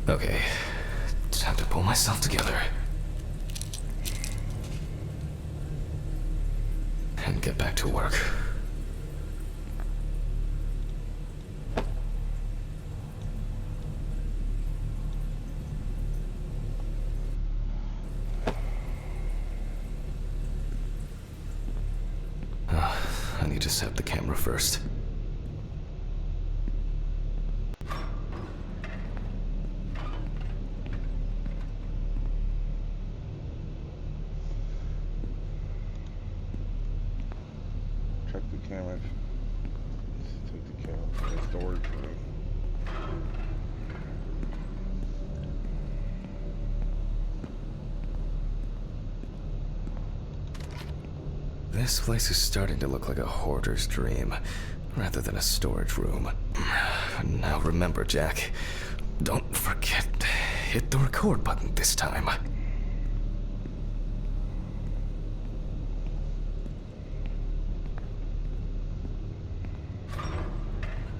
Okay, time to pull myself together. And get back to work. I need to set the camera first. Check the cameras. Take the camera from the storage room. This place is starting to look like a hoarder's dream, rather than a storage room. Now remember, Jack, don't forget to hit the record button this time.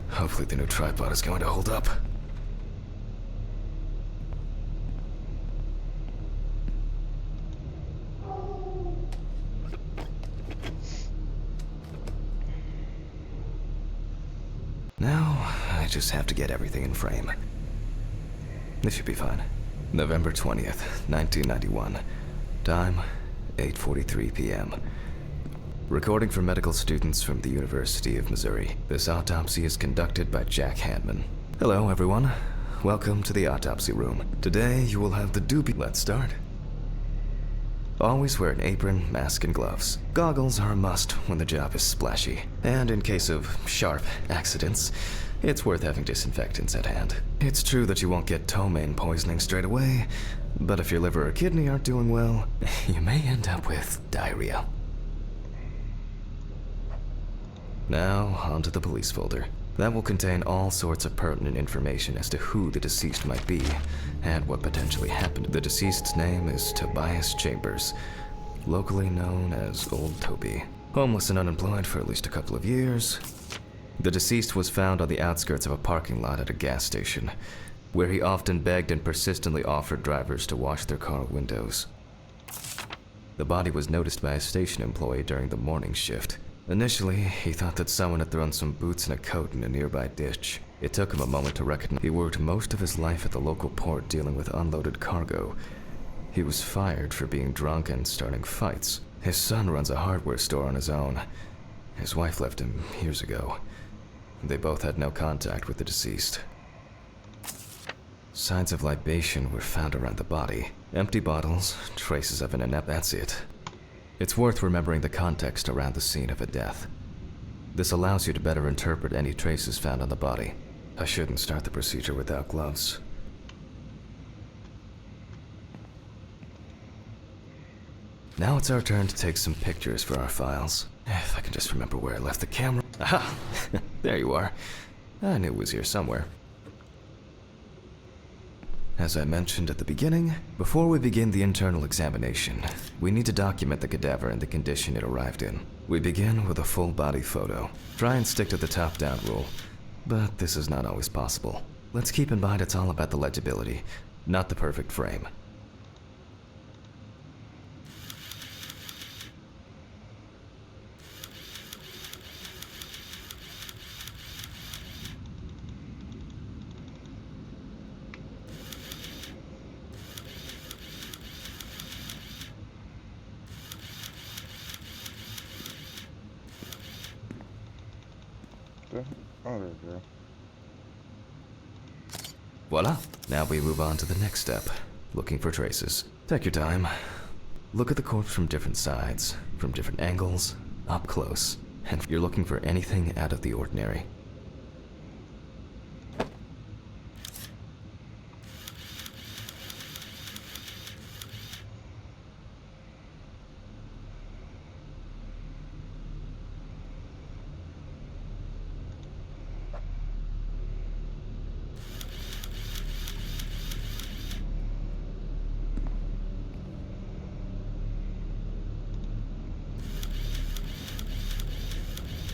Hopefully the new tripod is going to hold up. Now, I just have to get everything in frame. This should be fine. November 20th, 1991. Time, 8:43 p.m. Recording for medical students from the University of Missouri. This autopsy is conducted by Jack Hanman. Hello, everyone. Welcome to the autopsy room. Today, you will have the doobie. Let's start. Always wear an apron, mask, and gloves. Goggles are a must when the job is splashy. And in case of sharp accidents, it's worth having disinfectants at hand. It's true that you won't get ptomaine poisoning straight away, but if your liver or kidney aren't doing well, you may end up with diarrhea. Now, onto the police folder. That will contain all sorts of pertinent information as to who the deceased might be and what potentially happened. The deceased's name is Tobias Chambers, locally known as Old Toby. Homeless and unemployed for at least a couple of years. The deceased was found on the outskirts of a parking lot at a gas station, where he often begged and persistently offered drivers to wash their car windows. The body was noticed by a station employee during the morning shift. Initially, he thought that someone had thrown some boots and a coat in a nearby ditch. It took him a moment to recognize. He worked most of his life at the local port dealing with unloaded cargo. He was fired for being drunk and starting fights. His son runs a hardware store on his own. His wife left him years ago. They both had no contact with the deceased. Signs of libation were found around the body. Empty bottles, traces of an inept. That's it. It's worth remembering the context around the scene of a death. This allows you to better interpret any traces found on the body. I shouldn't start the procedure without gloves. Now it's our turn to take some pictures for our files. If I can just remember where I left the camera. Aha! There you are. I knew it was here somewhere. As I mentioned at the beginning, before we begin the internal examination, we need to document the cadaver and the condition it arrived in. We begin with a full body photo. Try and stick to the top-down rule, but this is not always possible. Let's keep in mind it's all about the legibility, not the perfect frame. Oh, there we go. Voila! Now we move on to the next step, looking for traces. Take your time. Look at the corpse from different sides, from different angles, up close, and you're looking for anything out of the ordinary.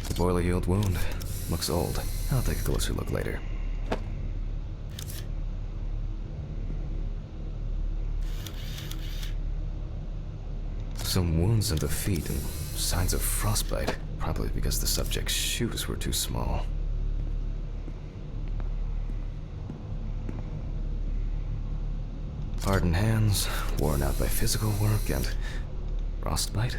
The boiler-yield wound looks old. I'll take a closer look later. Some wounds in the feet and signs of frostbite, probably because the subject's shoes were too small. Hardened hands, worn out by physical work, and frostbite?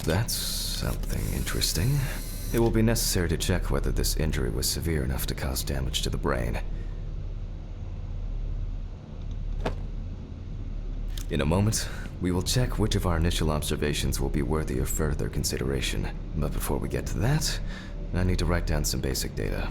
That's something interesting. It will be necessary to check whether this injury was severe enough to cause damage to the brain. In a moment, we will check which of our initial observations will be worthy of further consideration. But before we get to that, I need to write down some basic data.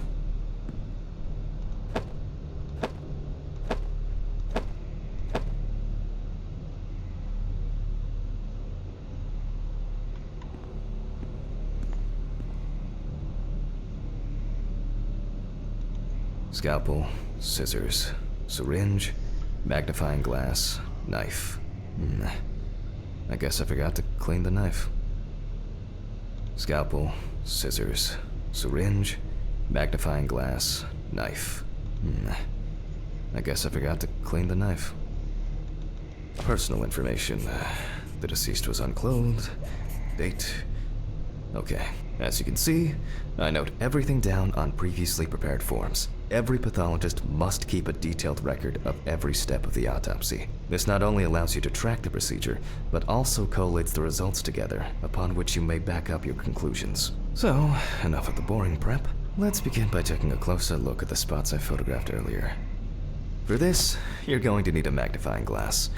Scalpel, scissors, syringe, magnifying glass, knife. I guess I forgot to clean the knife. Scalpel, scissors, syringe, magnifying glass, knife. I guess I forgot to clean the knife. Personal information. The deceased was unclothed. Date. Okay. As you can see, I note everything down on previously prepared forms. Every pathologist must keep a detailed record of every step of the autopsy. This not only allows you to track the procedure, but also collates the results together, upon which you may back up your conclusions. So, enough of the boring prep. Let's begin by taking a closer look at the spots I photographed earlier. For this, you're going to need a magnifying glass.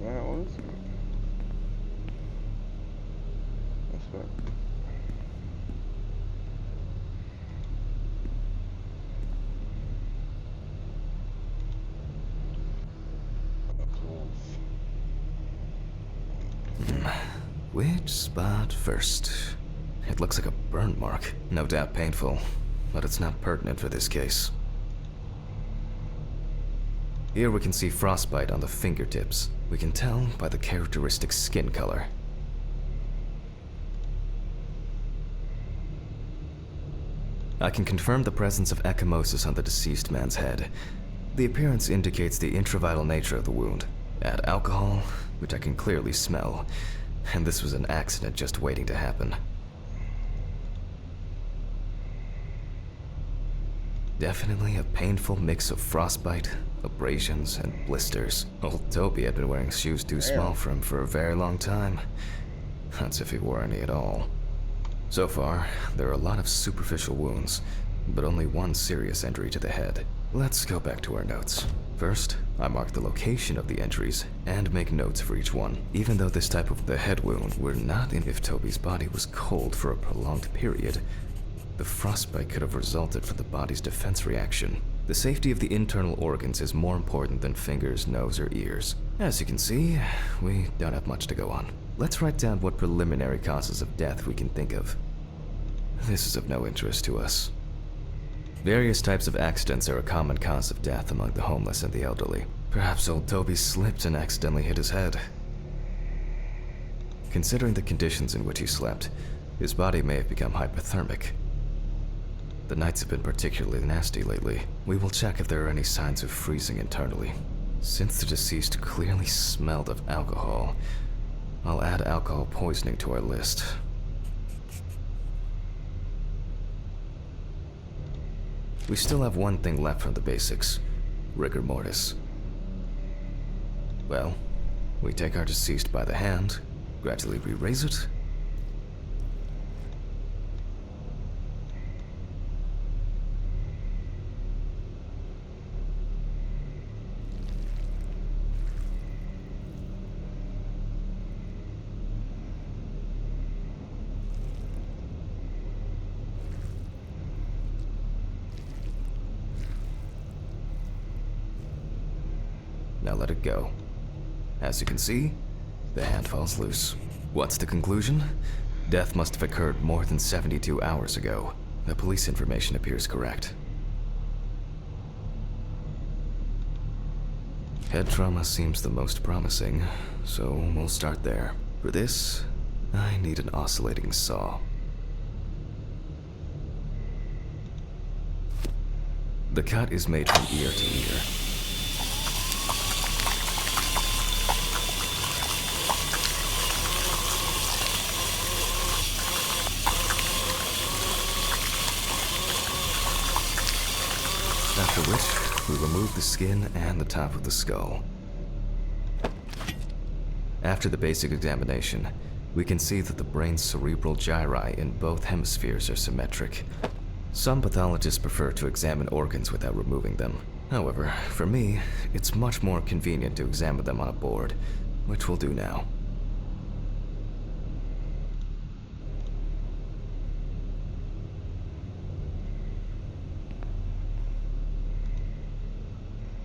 That was good. That's good. Which spot first? It looks like a burn mark. No doubt painful, but it's not pertinent for this case. Here we can see frostbite on the fingertips. We can tell by the characteristic skin color. I can confirm the presence of ecchymosis on the deceased man's head. The appearance indicates the intravital nature of the wound. Add alcohol, which I can clearly smell, and this was an accident just waiting to happen. Definitely a painful mix of frostbite, abrasions, and blisters. Old Toby had been wearing shoes too small for him for a very long time. That's if he wore any at all. So far, there are a lot of superficial wounds, but only one serious injury to the head. Let's go back to our notes. First, I mark the location of the injuries and make notes for each one. Even though this type of the head wound were not in if Toby's body was cold for a prolonged period, the frostbite could have resulted from the body's defense reaction. The safety of the internal organs is more important than fingers, nose, or ears. As you can see, we don't have much to go on. Let's write down what preliminary causes of death we can think of. This is of no interest to us. Various types of accidents are a common cause of death among the homeless and the elderly. Perhaps old Toby slipped and accidentally hit his head. Considering the conditions in which he slept, his body may have become hypothermic. The nights have been particularly nasty lately. We will check if there are any signs of freezing internally. Since the deceased clearly smelled of alcohol, I'll add alcohol poisoning to our list. We still have one thing left from the basics: rigor mortis. Well, we take our deceased by the hand, gradually re-raise it. Now let it go. As you can see, The hand falls loose. What's the conclusion? Death must have occurred more than 72 hours ago. The police information appears correct. Head trauma seems the most promising, so we'll start there. For this, I need an oscillating saw. The cut is made from ear to ear. After which, we remove the skin and the top of the skull. After the basic examination, we can see that the brain's cerebral gyri in both hemispheres are symmetric. Some pathologists prefer to examine organs without removing them. However, for me, it's much more convenient to examine them on a board, which we'll do now.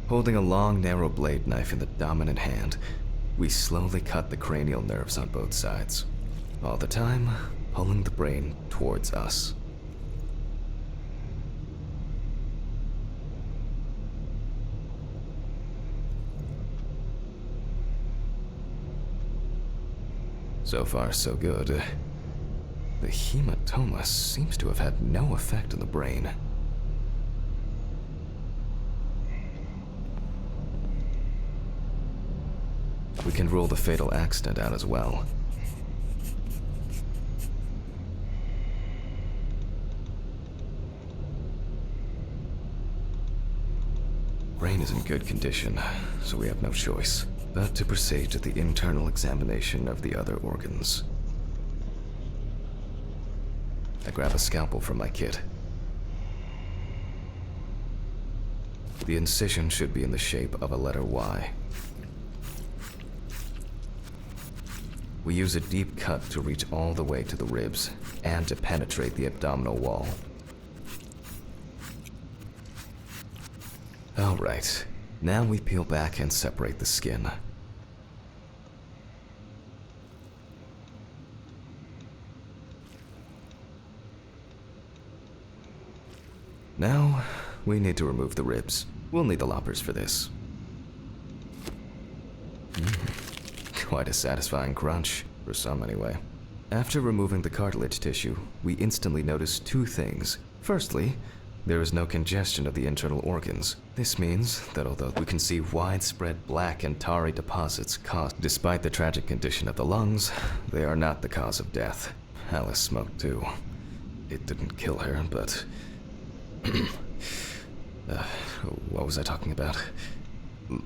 Holding a long, narrow blade knife in the dominant hand, we slowly cut the cranial nerves on both sides, all the time pulling the brain towards us. So far, so good. The hematoma seems to have had no effect on the brain. We can rule the fatal accident out as well. Brain is in good condition, so we have no choice but to proceed to the internal examination of the other organs. I grab a scalpel from my kit. The incision should be in the shape of a letter Y. We use a deep cut to reach all the way to the ribs and to penetrate the abdominal wall. All right, now we peel back and separate the skin. Now, we need to remove the ribs. We'll need the loppers for this. Quite a satisfying crunch, for some anyway. After removing the cartilage tissue, we instantly notice two things. Firstly, there is no congestion of the internal organs. This means that although we can see widespread black and tarry deposits caused despite the tragic condition of the lungs, they are not the cause of death. Alice smoked too. It didn't kill her, but... what was I talking about?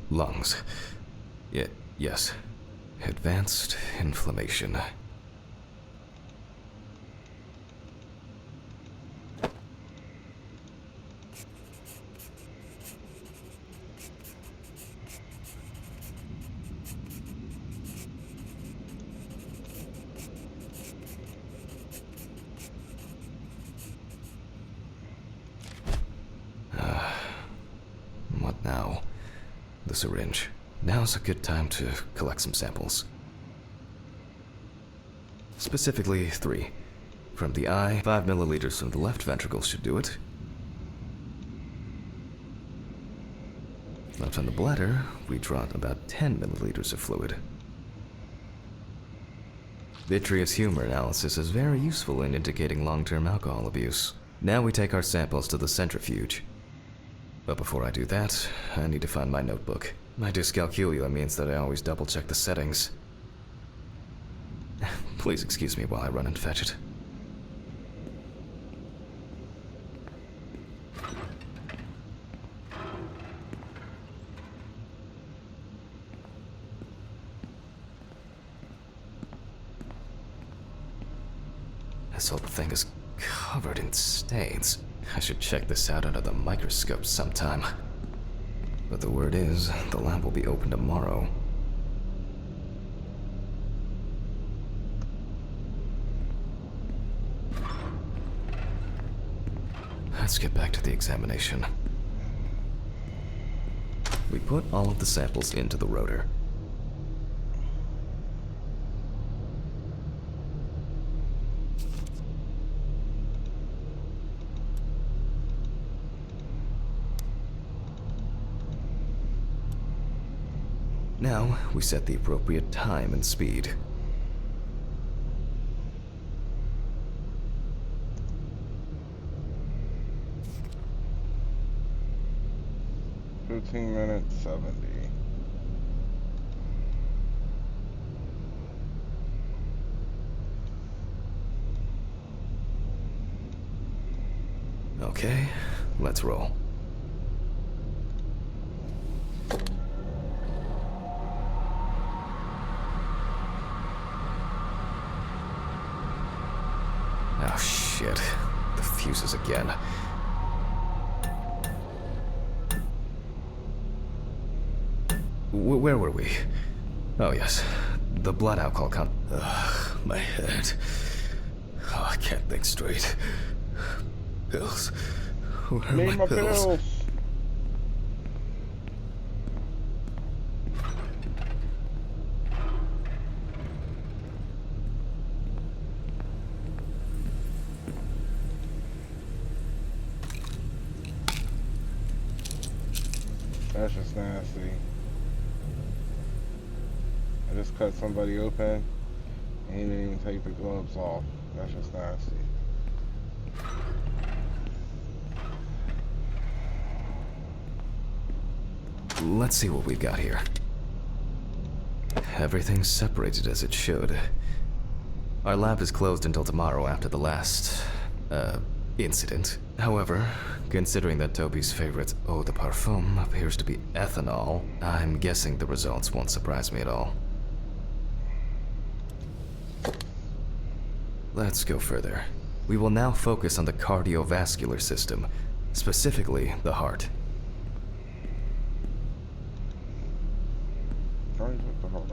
Lungs. Yes. Advanced inflammation. What now? The syringe. Now's a good time to collect some samples. Specifically 3. From the eye, 5 milliliters from the left ventricle should do it. Left on the bladder, we draw about 10 milliliters of fluid. Vitreous humor analysis is very useful in indicating long-term alcohol abuse. Now we take our samples to the centrifuge. But before I do that, I need to find my notebook. My dyscalculia means that I always double-check the settings. Please excuse me while I run and fetch it. This whole thing is covered in stains. I should check this out under the microscope sometime. But the word is, the lab will be open tomorrow. Let's get back to the examination. We put all of the samples into the rotor. Now, we set the appropriate time and speed. .15 minutes, 70. Okay, let's roll. Oh shit, the fuses again. Where were we? Oh yes, the blood alcohol Ugh, my head. Oh, I can't think straight. Pills. Where are Need my pills. That's just nasty. I just cut somebody open and he didn't even take the gloves off. That's just nasty. Let's see what we've got here. Everything's separated as it should. Our lab is closed until tomorrow after the last, incident. However, considering that Toby's favorite eau de parfum appears to be ethanol, I'm guessing the results won't surprise me at all. Let's go further. We will now focus on the cardiovascular system, specifically the heart.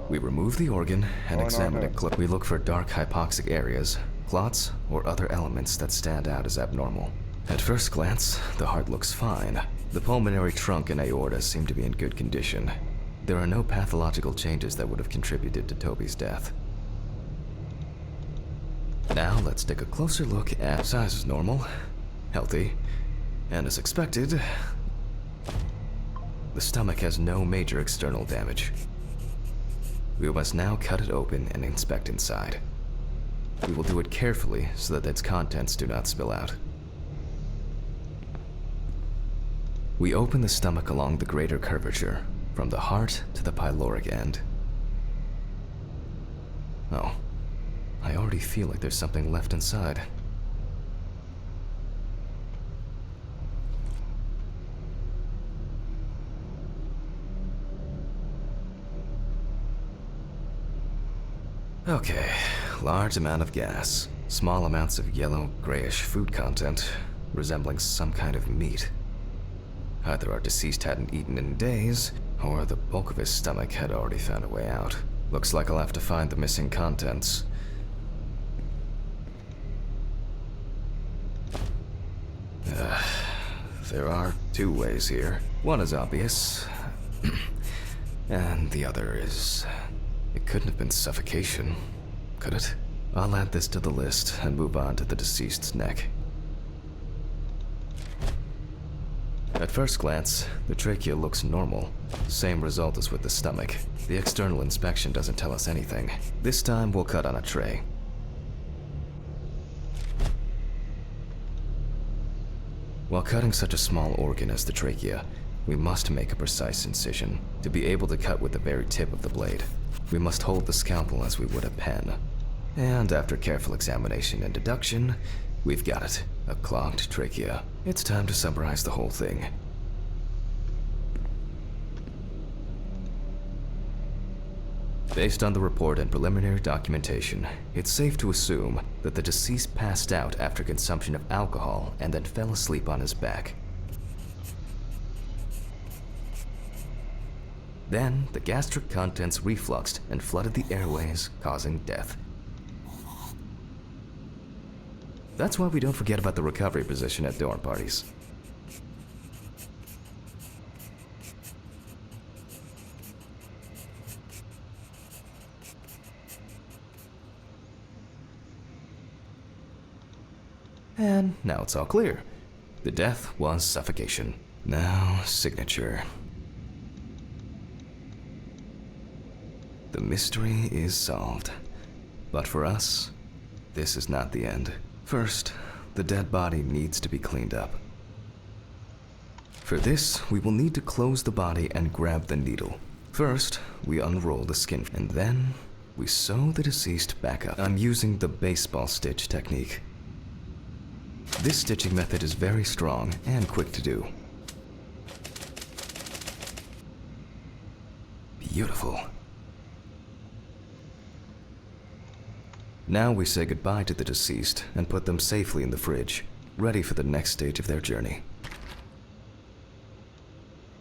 We remove the organ and examine it. We look for dark hypoxic areas, clots, or other elements that stand out as abnormal. At first glance, the heart looks fine. The pulmonary trunk and aorta seem to be in good condition. There are no pathological changes that would have contributed to Toby's death. Now let's take a closer look at size is normal, healthy, and as expected, the stomach has no major external damage. We must now cut it open and inspect inside. We will do it carefully so that its contents do not spill out. We open the stomach along the greater curvature, from the heart to the pyloric end. Oh, I already feel like there's something left inside. Okay, large amount of gas, small amounts of yellow, grayish food content, resembling some kind of meat. Either our deceased hadn't eaten in days, or the bulk of his stomach had already found a way out. Looks like I'll have to find the missing contents. There are two ways here. One is obvious, and the other is... It couldn't have been suffocation, could it? I'll add this to the list and move on to the deceased's neck. At first glance, the trachea looks normal. Same result as with the stomach. The external inspection doesn't tell us anything. This time we'll cut on a tray. While cutting such a small organ as the trachea, we must make a precise incision. To be able to cut with the very tip of the blade, we must hold the scalpel as we would a pen. And after careful examination and deduction, we've got it. A clogged trachea. It's time to summarize the whole thing. Based on the report and preliminary documentation, it's safe to assume that the deceased passed out after consumption of alcohol and then fell asleep on his back. Then, the gastric contents refluxed and flooded the airways, causing death. That's why we don't forget about the recovery position at dorm parties. And now it's all clear. The death was suffocation. Now, signature. The mystery is solved. But for us, this is not the end. First, the dead body needs to be cleaned up. For this, we will need to close the body and grab the needle. First, we unroll the skin, and then we sew the deceased back up. I'm using the baseball stitch technique. This stitching method is very strong and quick to do. Beautiful. Now we say goodbye to the deceased and put them safely in the fridge, ready for the next stage of their journey.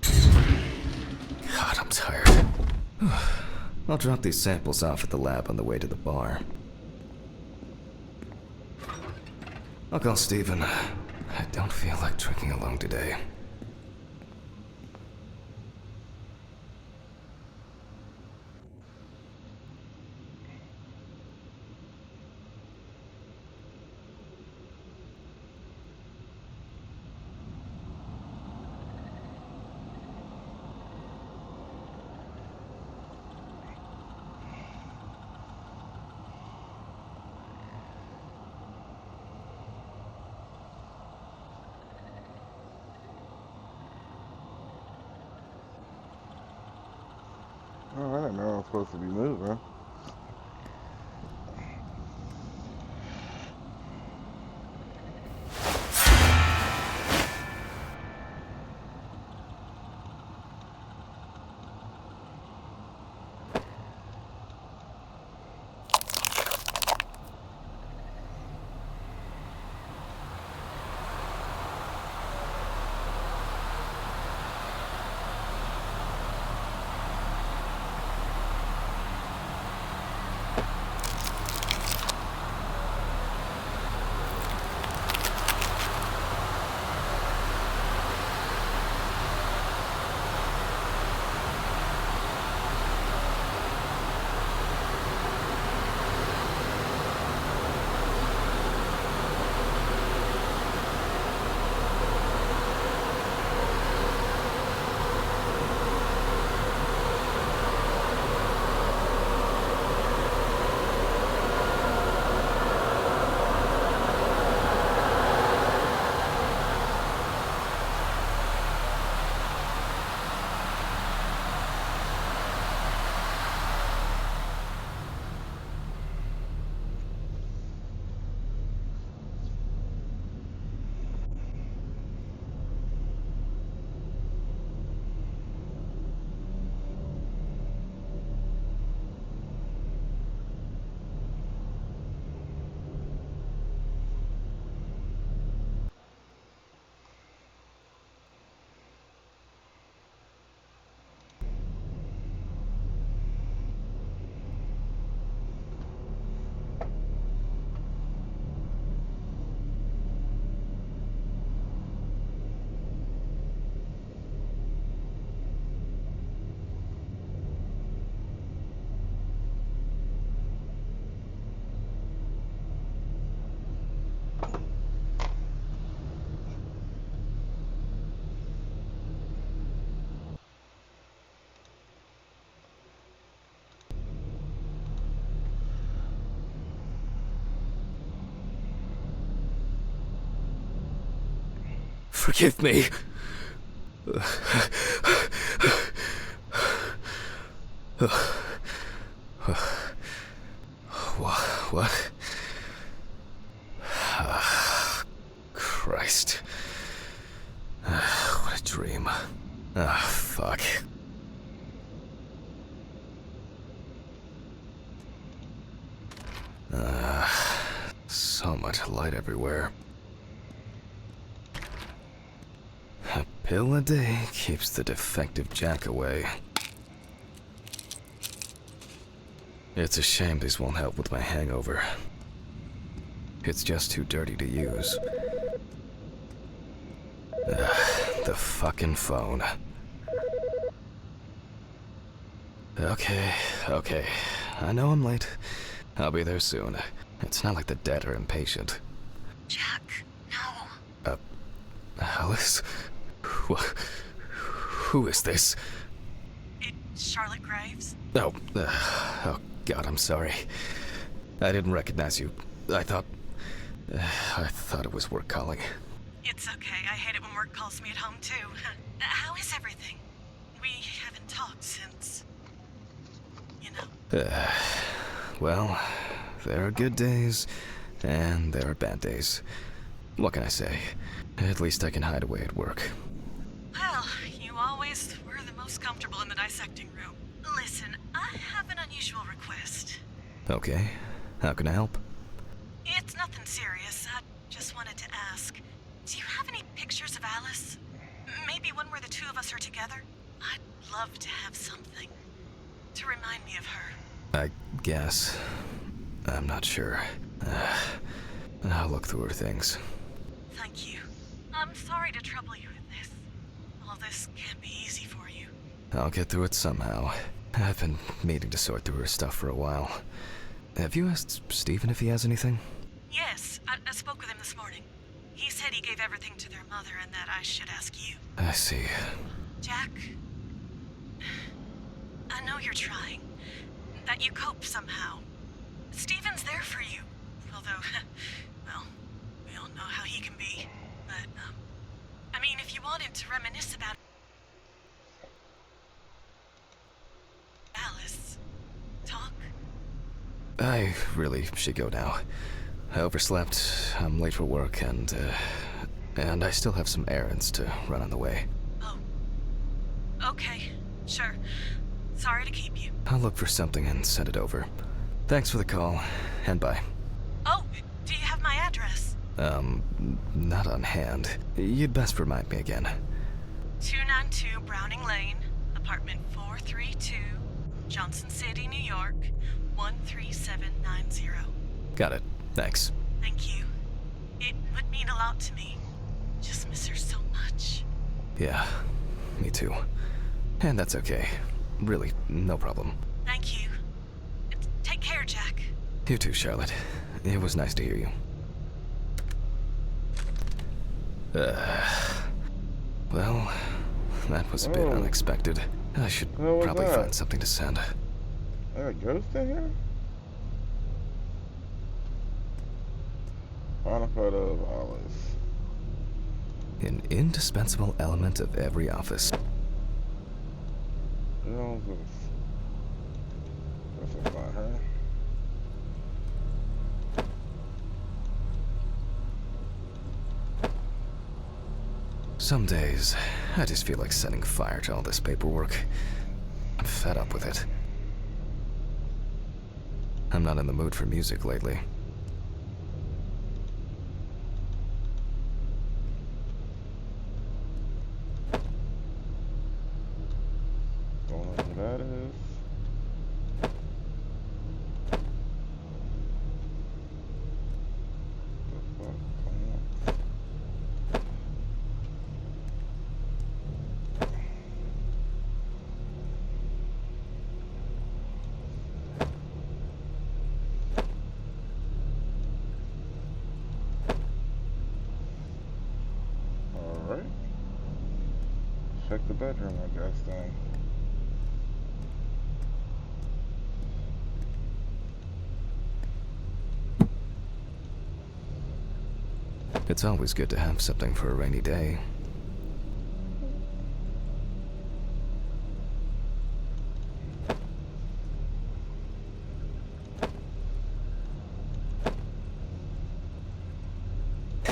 God, I'm tired. I'll drop these samples off at the lab on the way to the bar. I'll call Steven. I don't feel like drinking alone today. Oh, I didn't know I was supposed to be moving. Forgive me. What? Christ. What a dream. Fuck. So much light everywhere. A pill a day keeps the defective Jack away. It's a shame these won't help with my hangover. It's just too dirty to use. The fucking phone. Okay. I know I'm late. I'll be there soon. It's not like the dead are impatient. Jack, no. Alice? Who is this? It Charlotte Graves? Oh, oh God, I'm sorry. I didn't recognize you. I thought it was work calling. It's okay. I hate it when work calls me at home, too. How is everything? We haven't talked since... you know. Well, there are good days, and there are bad days. What can I say? At least I can hide away at work. Well, you always were the most comfortable in the dissecting room. Listen, I have an unusual request. Okay, how can I help? It's nothing serious. I just wanted to ask. Do you have any pictures of Alice? Maybe one where the two of us are together? I'd love to have something to remind me of her. I guess. I'm not sure. I'll look through her things. Thank you. I'm sorry to trouble you with this. All this can't be easy for you. I'll get through it somehow. I've been meaning to sort through her stuff for a while. Have you asked Stephen if he has anything? Yes, I spoke with him this morning. He said he gave everything to their mother and that I should ask you. I see. Jack, I know you're trying. That you cope somehow. Stephen's there for you. Although, well, we all know how he can be. But, I mean, if you wanted to reminisce about Alice, talk. I really should go now. I overslept, I'm late for work, and I still have some errands to run on the way. Oh. Okay, sure. Sorry to keep you. I'll look for something and send it over. Thanks for the call, and bye. Oh, do you have my address? Not on hand. You'd best remind me again. 292 Browning Lane, apartment 432, Johnson City, New York, 13790. Got it. Thanks. Thank you. It would mean a lot to me. Just miss her so much. Yeah, me too. And that's okay. Really, no problem. Thank you. Take care, Jack. You too, Charlotte. It was nice to hear you. Well, that was a bit unexpected. I should probably find something to send. There a ghost in here? Find a photo of Alice. An indispensable element of every office. Who owns this? Guess it's not her. Some days, I just feel like setting fire to all this paperwork. I'm fed up with it. I'm not in the mood for music lately. Don't know who that is. The fuck? Alright. Check the bedroom, I guess, then. It's always good to have something for a rainy day.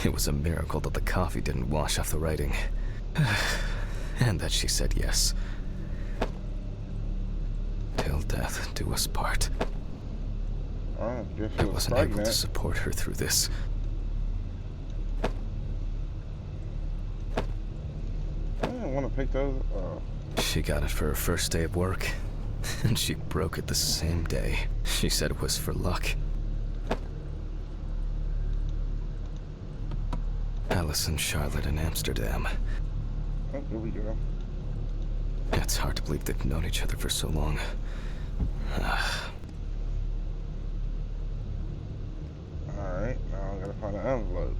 It was a miracle that the coffee didn't wash off the writing. And that she said yes. Till death do us part. I guess I she was wasn't able to pregnant. support her through this. I didn't want to pick those. She got it for her first day of work, and she broke it the same day. She said it was for luck. Alice and Charlotte in Amsterdam. Oh, here we go. It's hard to believe they've known each other for so long. Alright, now I gotta find an envelope.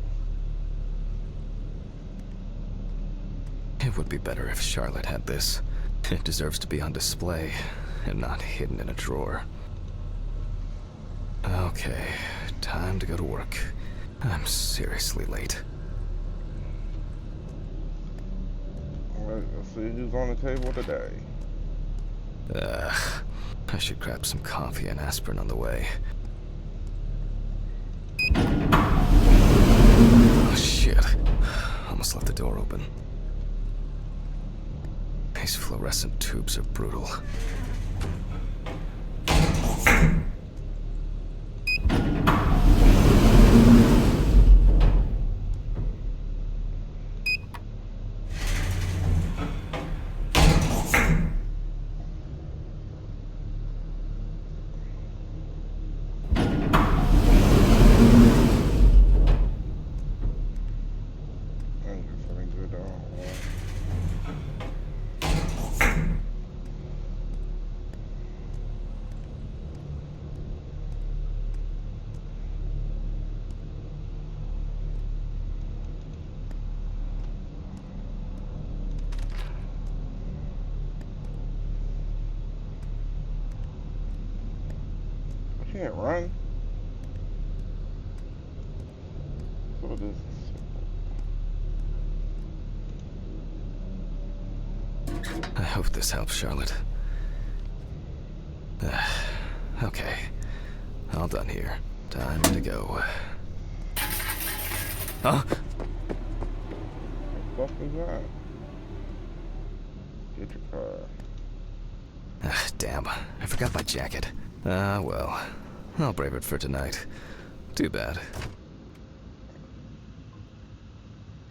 It would be better if Charlotte had this. It deserves to be on display and not hidden in a drawer. Okay, time to go to work. I'm seriously late. Alright, let's see who's on the table today. I should grab some coffee and aspirin on the way. Oh shit. Almost left the door open. These fluorescent tubes are brutal. I'm feeling good though. I can't run. So this I hope this helps, Charlotte. Okay. All done here. Time to go. Huh? what the fuck is that? Get your car. Damn, I forgot my jacket. Well, I'll brave it for tonight. Too bad.